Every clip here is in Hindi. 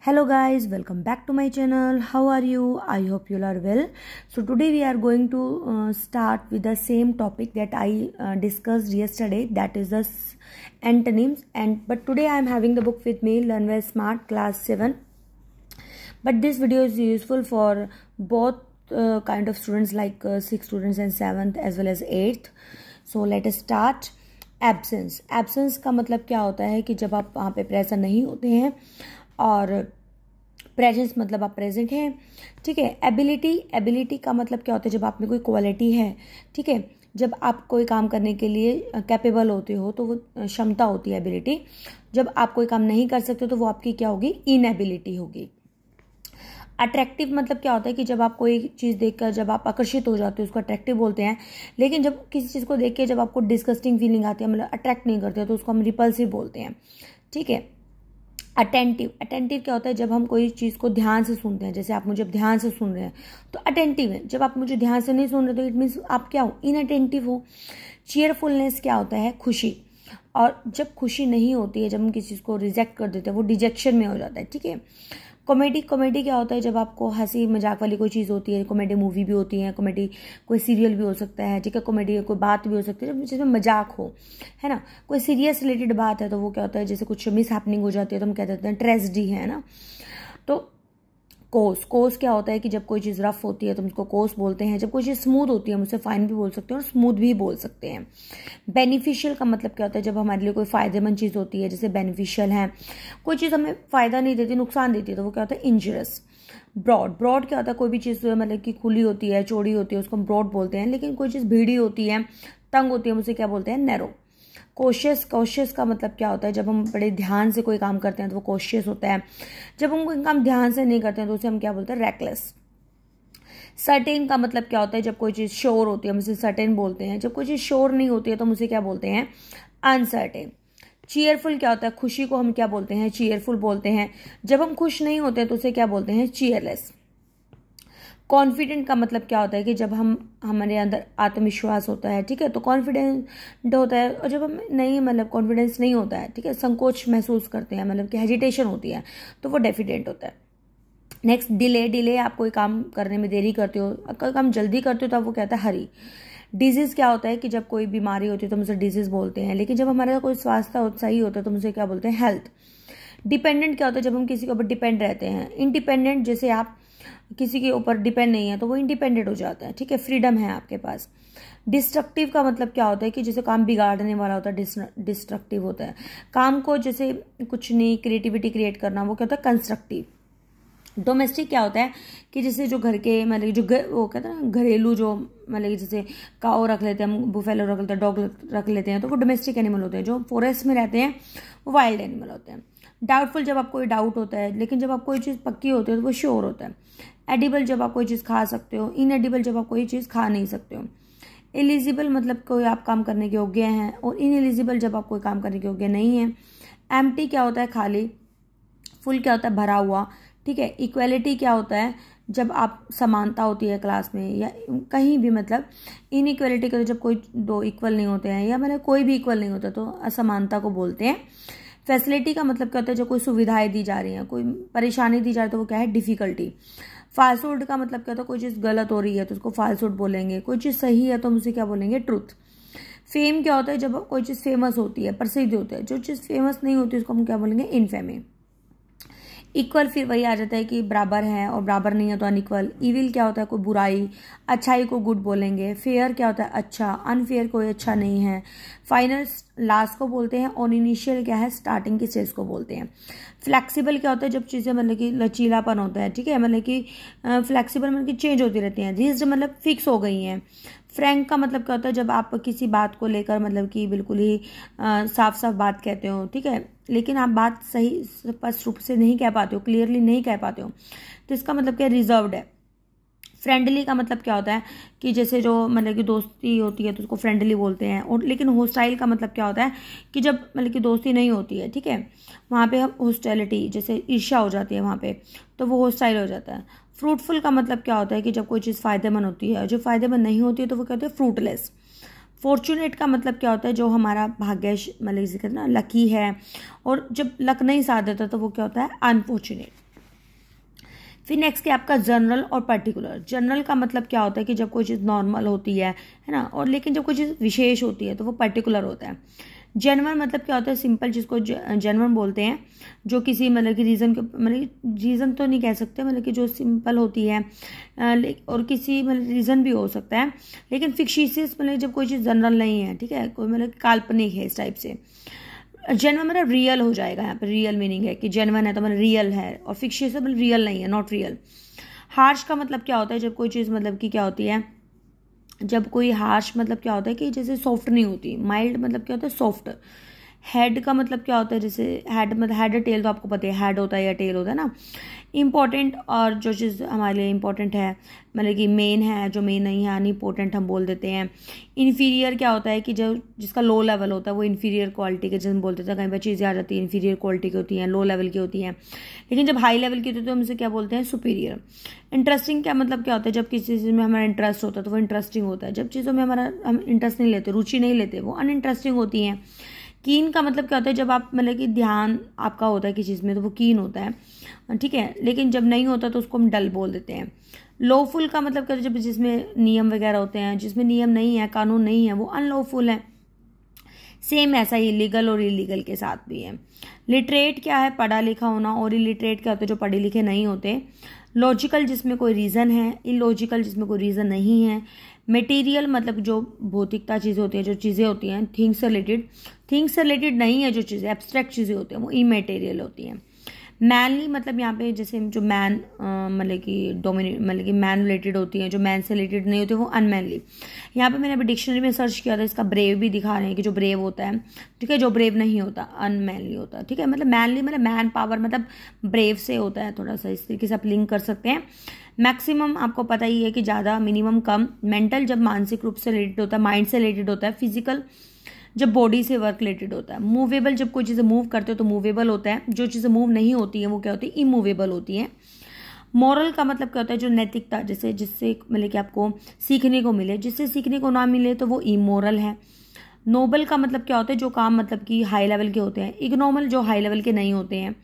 Hello guys, welcome back to my channel. How are you? I hope you are well. So today we are going to start with the same topic that I discussed yesterday, that is the antonyms. But today I am having the book with me, Learn Well Smart class 7. But this video is useful for both kind of students like 6th students and 7th as well as 8th. So let us start. Absence का मतलब क्या होता है कि जब आप वहाँ पे प्रेजेंट नहीं होते हैं, और प्रेजेंस मतलब आप प्रेजेंट हैं, ठीक है। एबिलिटी का मतलब क्या होता है, जब आप में कोई क्वालिटी है, ठीक है। जब आप कोई काम करने के लिए कैपेबल होते हो तो वो क्षमता होती है एबिलिटी। जब आप कोई काम नहीं कर सकते तो वो आपकी क्या होगी, इनएबिलिटी होगी। अट्रैक्टिव मतलब क्या होता है कि जब आप कोई चीज़ देखकर जब आप आकर्षित हो जाते हो उसको अट्रैक्टिव बोलते हैं। लेकिन जब किसी चीज़ को देख के जब आपको डिस्गस्टिंग फीलिंग आती है, मतलब अट्रैक्ट नहीं करते तो उसको हम रिपल्सिव बोलते हैं, ठीक है। अटेंटिव क्या होता है, जब हम कोई चीज़ को ध्यान से सुनते हैं। जैसे आप मुझे ध्यान से सुन रहे हैं तो अटेंटिव है। जब आप मुझे ध्यान से नहीं सुन रहे तो इट मीन्स आप क्या हो, इनअटेंटिव हो। चीयरफुलनेस क्या होता है, खुशी। और जब खुशी नहीं होती है, जब हम किसी चीज़ को रिजेक्ट कर देते हैं, वो डिजेक्शन में हो जाता है, ठीक है। कॉमेडी क्या होता है, जब आपको हंसी मजाक वाली कोई चीज़ होती है। कॉमेडी मूवी भी होती है, कॉमेडी कोई सीरियल भी हो सकता है, ठीक है। कॉमेडी कोई बात भी हो सकती है जिसमें मजाक हो, है ना। कोई सीरियस रिलेटेड बात है तो वो क्या होता है, जैसे कुछ मिस हैपनिंग हो जाती है तो हम कह देते हैं ट्रेजेडी है ना। तो कोस क्या होता है कि जब कोई चीज़ रफ होती है तो हम उसको कोस बोलते हैं। जब कोई चीज़ स्मूथ होती है हम उसे फाइन भी बोल सकते हैं और स्मूथ भी बोल सकते हैं। बेनिफिशियल का मतलब क्या होता है, जब हमारे लिए कोई फ़ायदेमंद चीज़ होती है, जैसे बेनिफिशियल है। कोई चीज़ हमें फ़ायदा नहीं देती, नुकसान देती है, तो वो क्या होता है, इंजरियस। ब्रॉड क्या होता है, कोई भी चीज़ मतलब कि खुली होती है, चौड़ी होती है, उसको हम ब्रॉड बोलते हैं। लेकिन कोई चीज़ भीड़ी होती है, तंग होती है, हम उसे क्या बोलते हैं, नैरो। कॉशियस का मतलब क्या होता है, जब हम बड़े ध्यान से कोई काम करते हैं तो वो कॉशियस होता है। जब हम कोई काम ध्यान से नहीं करते हैं तो उसे हम क्या बोलते हैं, रेकलेस। सर्टेन का मतलब क्या होता है, जब कोई चीज़ श्योर होती है हम उसे सर्टेन बोलते हैं। जब कोई चीज़ श्योर नहीं होती है तो हम उसे क्या बोलते हैं, अनसर्टेन। चीयरफुल क्या होता है, खुशी को हम क्या बोलते हैं, चीयरफुल बोलते हैं। जब हम खुश नहीं होते तो उसे क्या बोलते हैं, चीयरलेस। कॉन्फिडेंट का मतलब क्या होता है कि जब हमारे अंदर आत्मविश्वास होता है, ठीक है, तो कॉन्फिडेंट होता है। और जब हम नहीं मतलब कॉन्फिडेंस नहीं होता है, ठीक है, संकोच महसूस करते हैं, मतलब कि हेजिटेशन होती है, तो वो डेफिडेंट होता है। नेक्स्ट डिले आप कोई काम करने में देरी करते हो, कोई काम जल्दी करते हो तो वो कहता है हरी। डिजीज़ क्या होता है कि जब कोई बीमारी होती है तो हम उसे डिजीज़ बोलते हैं। लेकिन जब हमारा कोई स्वास्थ्य सही होता है तो हम उसे क्या बोलते हैं, हेल्थ। डिपेंडेंट क्या होता है, जब हम किसी के ऊपर डिपेंड रहते हैं। इंडिपेंडेंट, जैसे आप किसी के ऊपर डिपेंड नहीं है तो वो इंडिपेंडेंट हो जाता है, ठीक है, फ्रीडम है आपके पास। डिस्ट्रक्टिव का मतलब क्या होता है कि जैसे काम बिगाड़ने वाला होता है, डिस्ट्रक्टिव होता है। काम को जैसे कुछ नहीं क्रिएटिविटी क्रिएट करना, वो क्या होता है, कंस्ट्रक्टिव। डोमेस्टिक क्या होता है कि जैसे जो घर के मतलब वो कहते हैं ना, घरेलू जो मतलब जैसे काऊ रख लेते हैं हम, बुफेलो रख लेते हैं, डॉग रख लेते हैं, तो वो डोमेस्टिक एनिमल होते हैं। जो फॉरेस्ट में रहते हैं वो वाइल्ड एनिमल होते हैं। डाउटफुल, जब आपको कोई डाउट होता है। लेकिन जब आप कोई चीज़ पक्की होती है तो वो श्योर होता है। एडिबल, जब आप कोई चीज़ खा सकते हो। इनएडिबल, जब आप कोई चीज़ खा नहीं सकते हो। एलिजिबल मतलब कोई आप काम करने के योग्य हैं, और इनएलिजिबल जब आप कोई काम करने के योग्य नहीं है। एम्प्टी क्या होता है, खाली। फुल क्या होता है, भरा हुआ, ठीक है। इक्वलिटी क्या होता है, जब आप समानता होती है क्लास में या कहीं भी, मतलब इनइक्वलिटी का जब कोई दो इक्वल नहीं होते हैं या मतलब कोई भी इक्वल नहीं होता तो असमानता को बोलते हैं। फैसिलिटी का मतलब क्या होता है, जब कोई सुविधाएं दी जा रही हैं, कोई परेशानी दी जा रही है तो वो क्या है, डिफिकल्टी। फाल्सूड का मतलब क्या होता है, कोई चीज़ गलत हो रही है तो उसको फाल्सूड बोलेंगे। कोई चीज़ सही है तो हम उसे क्या बोलेंगे, ट्रुथ। फेम क्या होता है, जब कोई चीज़ फेमस होती है, प्रसिद्ध होती है। जो चीज़ फेमस नहीं होती उसको हम क्या बोलेंगे, इनफेमी। इक्वल फिर वही आ जाता है कि बराबर है, और बराबर नहीं है तो अनइक्वल। इविल क्या होता है, कोई बुराई। अच्छाई को गुड बोलेंगे। फेयर क्या होता है, अच्छा। अनफेयर कोई अच्छा नहीं है। फाइनल लास्ट को बोलते हैं, और इनिशियल क्या है, स्टार्टिंग की स्टेज को बोलते हैं। फ्लेक्सिबल क्या होता है, जब चीज़ें मतलब कि लचीलापन होता है, ठीक है, मतलब कि फ्लेक्सिबल मतलब कि चेंज होती रहती हैं। रिज्ड मतलब फिक्स हो गई हैं। फ्रैंक का मतलब क्या होता है, जब आप किसी बात को लेकर मतलब कि बिल्कुल ही साफ बात कहते हो, ठीक है, लेकिन आप बात सही स्पष्ट रूप से नहीं कह पाते हो, क्लियरली नहीं कह पाते हो, तो इसका मतलब क्या, रिजर्व्ड है। फ्रेंडली का मतलब क्या होता है कि जैसे जो मतलब कि दोस्ती होती है तो उसको फ्रेंडली बोलते हैं। और लेकिन होस्टाइल का मतलब क्या होता है कि जब मतलब कि दोस्ती नहीं होती है, ठीक है, वहाँ पे हम होस्टैलिटी, जैसे ईर्ष्या हो जाती है वहाँ पे, तो वो होस्टाइल हो जाता है। फ्रूटफुल का मतलब क्या होता है कि जब कोई चीज़ फ़ायदेमंद होती है, और जो फ़ायदेमंद नहीं होती है तो वो कहते हैं फ्रूटलेस। फॉर्चुनेट का मतलब क्या होता है, जो हमारा भाग्य मतलब जिसे कहते हैं ना, लकी है। और जब लक नहीं साथ देता तो वो क्या होता है, अनफॉर्चुनेट। फिर नेक्स्ट है आपका जनरल और पर्टिकुलर। जनरल का मतलब क्या होता है कि जब कोई चीज़ नॉर्मल होती है ना, और लेकिन जब कोई चीज़ विशेष होती है तो वो पर्टिकुलर होता है। जेन्युइन मतलब क्या होता है, सिंपल जिसको जेन्युइन बोलते हैं, जो किसी मतलब कि रीज़न के मतलब रीज़न तो नहीं कह सकते, मतलब कि जो सिंपल होती है और किसी मतलब रीज़न भी हो सकता है, लेकिन फिक्शियस मतलब जब कोई चीज़ जनरल नहीं है, ठीक है, कोई मतलब काल्पनिक है इस टाइप से। जेन्युइन मतलब रियल हो जाएगा, यहाँ पर रियल मीनिंग है कि जेन्युइन है तो मतलब रियल है, और फिक्शियस मतलब रियल नहीं है, नॉट रियल। हार्श का मतलब क्या होता है, जब कोई चीज़ मतलब कि क्या होती है, जब कोई हार्श मतलब क्या होता है कि जैसे सॉफ्ट नहीं होती। माइल्ड मतलब क्या होता है, सॉफ्ट। हेड का मतलब क्या होता है, जैसे हेड मतलब हेड टेल तो आपको पता है, हेड होता है या टेल होता है ना। इम्पॉर्टेंट, और जो चीज़ हमारे लिए इम्पॉर्टेंट है मतलब कि मेन है, जो मेन नहीं है अनइम्पोर्टेंट हम बोल देते हैं। इन्फीरियर क्या होता है कि जो जिसका लो लेवल होता है वो इन्फीरियर क्वालिटी के, जैसे हम बोलते थे कहीं पर चीज़ें आ जाती है इन्फीरियर क्वालिटी की होती हैं, लो लेवल की होती हैं, लेकिन जब हाई लेवल की होती है तो हम इसे क्या बोलते हैं, सुपीरियर। इंटरेस्टिंग क्या मतलब क्या होता है, जब किसी चीज़ में हमारा इंटरेस्ट होता है तो वो इंटरेस्टिंग होता है। जब चीज़ों में हम इंटरेस्ट नहीं लेते, रुचि नहीं लेते, वो अनइंटरेस्टिंग होती हैं। कीन का मतलब क्या होता है, जब आप मतलब कि ध्यान आपका होता है किसी चीज़ में तो वो कीन होता है, ठीक है, लेकिन जब नहीं होता तो उसको हम डल बोल देते हैं। लॉफुल का मतलब क्या होता है, जब जिसमें नियम वगैरह होते हैं, जिसमें नियम नहीं है, कानून नहीं है, वो अनलॉफुल है। सेम ऐसा ही लीगल और इलीगल के साथ भी है। लिटरेट क्या है, पढ़ा लिखा होना, और इलिटरेट क्या होता है, जो पढ़े लिखे नहीं होते। लॉजिकल जिसमें कोई रीज़न है, इलॉजिकल जिसमें कोई रीज़न नहीं है। मटेरियल मतलब जो भौतिकता चीज़ें होती हैं, जो चीज़ें होती हैं, थिंग्स से रिलेटेड नहीं है, जो चीज़ें एब्स्ट्रैक्ट चीज़ें होती हैं वो इमेटेरियल होती हैं। मैनली मतलब यहाँ पे जैसे जो मैन मतलब कि डोमिनेट मतलब कि मैन रिलेटेड होती हैं, जो मैन से रिलेटेड नहीं होती वो अनमैनली। यहाँ पे मैंने अभी डिक्शनरी में सर्च किया था, इसका ब्रेव भी दिखा रहे हैं कि जो ब्रेव होता है, ठीक है, जो ब्रेव नहीं होता अनमैनली होता है, ठीक है। मतलब मैनली मतलब मैन पावर मतलब ब्रेव से होता है, थोड़ा सा इस तरीके से आप लिंक कर सकते हैं। मैक्सिमम आपको पता ही है कि ज़्यादा, मिनिमम कम। मेंटल जब मानसिक रूप से रिलेटेड होता है, माइंड से रिलेटेड होता है। फिजिकल जब बॉडी से वर्क रिलेटेड होता है। मूवेबल जब कोई चीज़ें मूव करते हो तो मूवेबल होता है। जो चीज़ें मूव नहीं होती हैं वो क्या होती है, इमूवेबल होती हैं। मॉरल का मतलब क्या होता है, जो नैतिकता, जैसे जिससे मतलब कि आपको सीखने को मिले, जिससे सीखने को ना मिले तो वो इमोरल है। नोबल का मतलब क्या होता है, जो काम मतलब कि हाई लेवल के होते हैं। इग्नोबल जो हाई लेवल के नहीं होते हैं।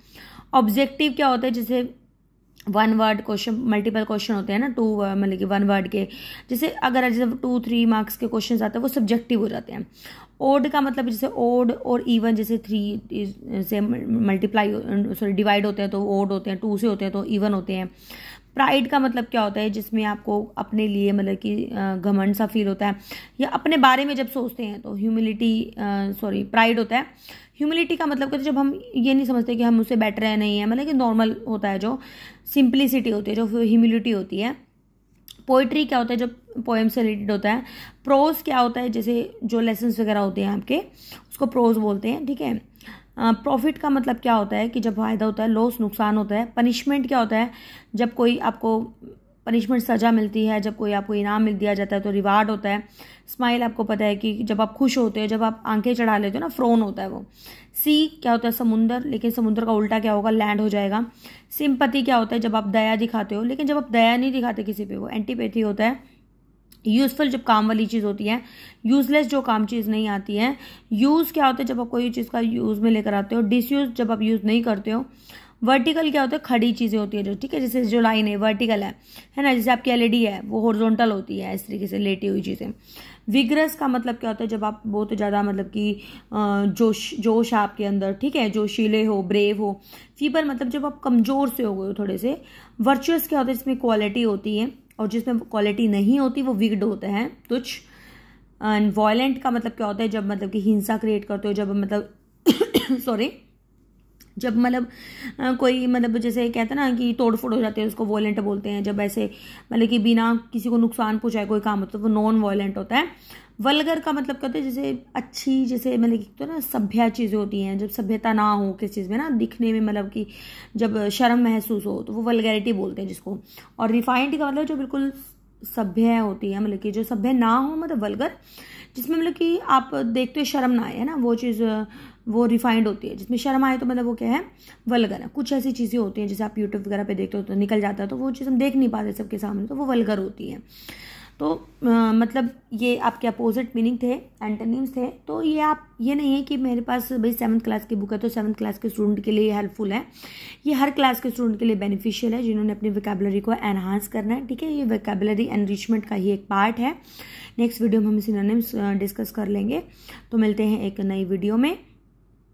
ऑब्जेक्टिव क्या होता है, जैसे one word question, multiple question होते हैं ना, टू मतलब कि वन वर्ड के, जैसे अगर जैसे 2-3 मार्क्स के क्वेश्चन आते हैं वो सब्जेक्टिव हो जाते हैं। ओड का मतलब जैसे ओड और इवन, जैसे 3 से मल्टीप्लाई डिवाइड होते हैं तो ओड होते हैं, 2 से होते हैं तो इवन होते हैं। प्राइड का मतलब क्या होता है, जिसमें आपको अपने लिए मतलब कि घमंड सा फील होता है, या अपने बारे में जब सोचते हैं तो प्राइड होता है। ह्यूमिलिटी का मतलब जब हम ये नहीं समझते कि हम उससे बेटर है, नहीं है, मतलब कि नॉर्मल होता है, जो सिंप्लिसिटी होती है, जो ह्यूमिलिटी होती है। पोइट्री क्या होता है, जब पोएम से रिलेटेड होता है। प्रोज क्या होता है, जैसे जो लेसन्स वगैरह होते हैं आपके, उसको प्रोज बोलते हैं, ठीक है। प्रॉफिट का मतलब क्या होता है कि जब फायदा होता है। लॉस नुकसान होता है। पनिशमेंट क्या होता है, जब कोई आपको पनिशमेंट सजा मिलती है, जब कोई आपको इनाम मिल दिया जाता है तो रिवार्ड होता है। स्माइल आपको पता है कि जब आप खुश होते हो, जब आप आंखें चढ़ा लेते हो ना, फ्रोन होता है वो। सी क्या होता है, समुंदर, लेकिन समुद्र का उल्टा क्या होगा, लैंड हो जाएगा। सिंपैथी क्या होता है, जब आप दया दिखाते हो, लेकिन जब आप दया नहीं दिखाते किसी पे, वो एंटीपैथी होता है। यूजफुल जब काम वाली चीज़ होती है। यूजलेस जो काम चीज़ नहीं आती है। यूज़ क्या होता है, जब आप कोई चीज़ का यूज़ में लेकर आते हो। डिसयूज जब आप यूज़ नहीं करते हो। वर्टिकल क्या होता है, खड़ी चीज़ें होती है जो, ठीक है, जैसे जो लाइन है वर्टिकल है ना, जैसे आपकी एलईडी है वो हॉरिजॉन्टल होती है, इस तरीके से लेटी हुई चीज़ें। विग्रस का मतलब क्या होता है, जब आप बहुत ज़्यादा मतलब कि जोश आपके अंदर, ठीक है, जोशीले हो, ब्रेव हो। फीबल मतलब जब आप कमज़ोर से हो गए हो थोड़े से। वर्चुअस क्या होता है, जिसमें क्वालिटी होती है, और जिसमें क्वालिटी नहीं होती वो विग्ड होते हैं, तुच्छ। एंड वॉयलेंट का मतलब क्या होता है, जब मतलब कि हिंसा क्रिएट करते हो, जब मतलब जब मतलब कोई मतलब जैसे कहते हैं ना कि तोड़फोड़ हो जाती है, उसको वॉयलेंट बोलते हैं। जब ऐसे मतलब कि बिना किसी को नुकसान पहुंचाए कोई काम होता है वो नॉन वॉयलेंट होता है। वल्गर का मतलब कहते हैं जैसे अच्छी, जैसे मतलब तो ना सभ्य चीज़ें होती हैं, जब सभ्यता ना हो किस चीज़ में ना, दिखने में मतलब कि जब शर्म महसूस हो तो वो वल्गैरिटी बोलते हैं जिसको। और रिफाइंड का मतलब जो बिल्कुल सभ्य होती है, मतलब कि जो सभ्य ना हो, मतलब वल्गर, जिसमें मतलब कि आप देखते हो शर्म ना आए, है ना, वो चीज़ वो रिफाइंड होती है। जिसमें शर्म आए तो मतलब वो क्या है, वल्गर है। कुछ ऐसी चीज़ें होती हैं जैसे आप यूट्यूब वगैरह पे देखते हो तो निकल जाता है, तो वो चीज़ हम देख नहीं पाते सबके सामने, तो वो वल्गर होती है। तो मतलब ये आपके अपोजिट मीनिंग थे, एंटोनिम्स थे। तो ये नहीं है कि मेरे पास भाई 7th क्लास की बुक है तो 7th क्लास के स्टूडेंट के लिए हेल्पफुल है। ये हर क्लास के स्टूडेंट के लिए बेनिफिशियल है जिन्होंने अपनी वोकैबुलरी को एनहांस करना है, ठीक है। ये वोकैबुलरी एनरिचमेंट का ही एक पार्ट है। नेक्स्ट वीडियो में हम सिनोनिम्स डिस्कस कर लेंगे। तो मिलते हैं एक नई वीडियो में।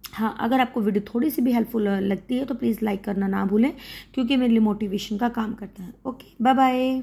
हाँ, अगर आपको वीडियो थोड़ी सी भी हेल्पफुल लगती है तो प्लीज़ लाइक करना ना भूलें, क्योंकि मेरे लिए मोटिवेशन का काम करता है। Okay, bye bye.